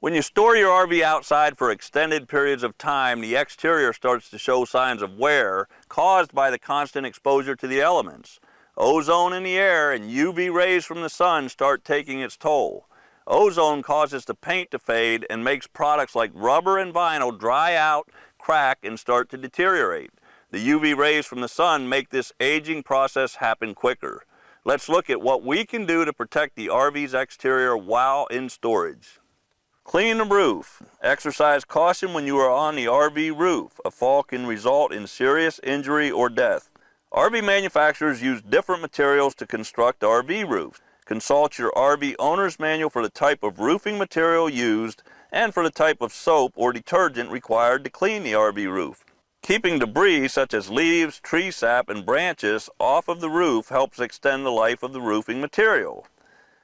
When you store your RV outside for extended periods of time, the exterior starts to show signs of wear caused by the constant exposure to the elements. Ozone in the air and UV rays from the sun start taking its toll. Ozone causes the paint to fade and makes products like rubber and vinyl dry out, crack, and start to deteriorate. The UV rays from the sun make this aging process happen quicker. Let's look at what we can do to protect the RV's exterior while in storage. Clean the roof. Exercise caution when you are on the RV roof. A fall can result in serious injury or death. RV manufacturers use different materials to construct RV roofs. Consult your RV owner's manual for the type of roofing material used and for the type of soap or detergent required to clean the RV roof. Keeping debris such as leaves, tree sap, and branches off of the roof helps extend the life of the roofing material.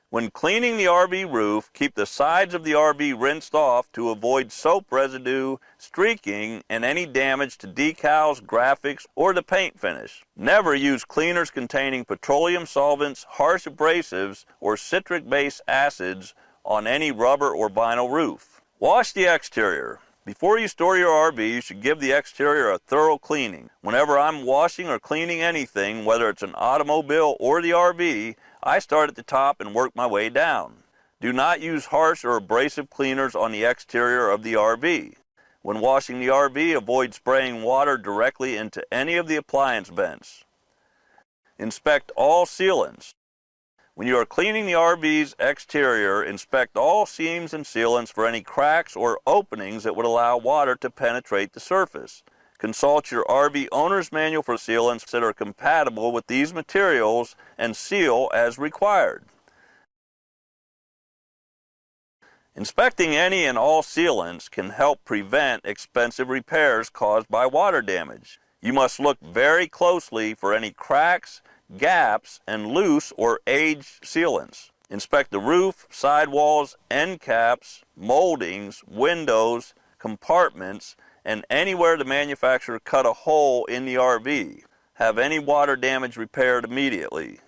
When cleaning the RV roof, keep the sides of the RV rinsed off to avoid soap residue, streaking, and any damage to decals, graphics, or the paint finish. Never use cleaners containing petroleum solvents, harsh abrasives, or citric-based acids on any rubber or vinyl roof. Wash the exterior. Before you store your RV, you should give the exterior a thorough cleaning. Whenever I'm washing or cleaning anything, whether it's an automobile or the RV, I start at the top and work my way down. Do not use harsh or abrasive cleaners on the exterior of the RV. When washing the RV, avoid spraying water directly into any of the appliance vents. Inspect all sealants. When you are cleaning the RV's exterior, inspect all seams and sealants for any cracks or openings that would allow water to penetrate the surface. Consult your RV owner's manual for sealants that are compatible with these materials and seal as required. Inspecting any and all sealants can help prevent expensive repairs caused by water damage. You must look very closely for any cracks, gaps, and loose or aged sealants. Inspect the roof, sidewalls, end caps, moldings, windows, compartments, and anywhere the manufacturer cut a hole in the RV. Have any water damage repaired immediately.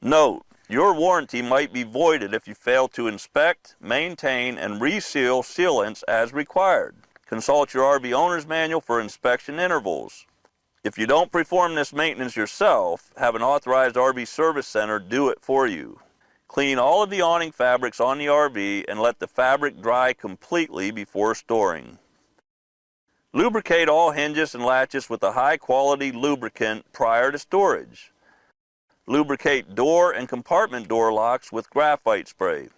Note, your warranty might be voided if you fail to inspect, maintain, and reseal sealants as required. Consult your RV owner's manual for inspection intervals. If you don't perform this maintenance yourself, have an authorized RV service center do it for you. Clean all of the awning fabrics on the RV and let the fabric dry completely before storing. Lubricate all hinges and latches with a high-quality lubricant prior to storage. Lubricate door and compartment door locks with graphite spray.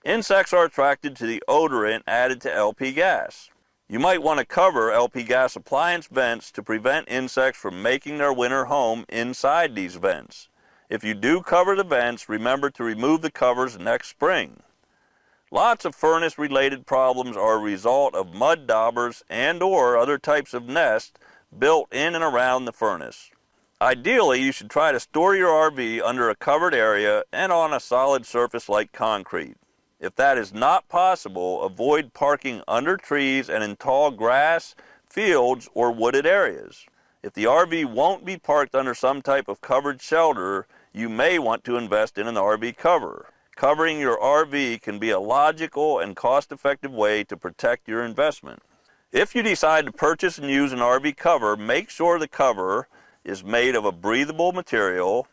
Insects are attracted to the odorant added to LP gas. You might want to cover LP gas appliance vents to prevent insects from making their winter home inside these vents. If you do cover the vents, remember to remove the covers next spring. Lots of furnace-related problems are a result of mud daubers and/or other types of nests built in and around the furnace. Ideally, you should try to store your RV under a covered area and on a solid surface like concrete. If that is not possible, avoid parking under trees and in tall grass, fields, or wooded areas. If the RV won't be parked under some type of covered shelter, you may want to invest in an RV cover. Covering your RV can be a logical and cost-effective way to protect your investment. If you decide to purchase and use an RV cover, make sure the cover is made of a breathable material.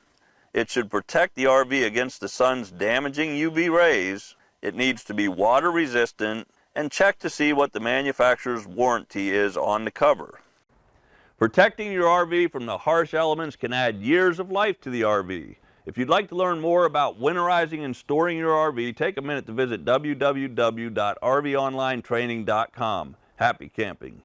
It should protect the RV against the sun's damaging UV rays. It needs to be water resistant, and check to see what the manufacturer's warranty is on the cover. Protecting your RV from the harsh elements can add years of life to the RV. If you'd like to learn more about winterizing and storing your RV, take a minute to visit www.rvonlinetraining.com. Happy camping.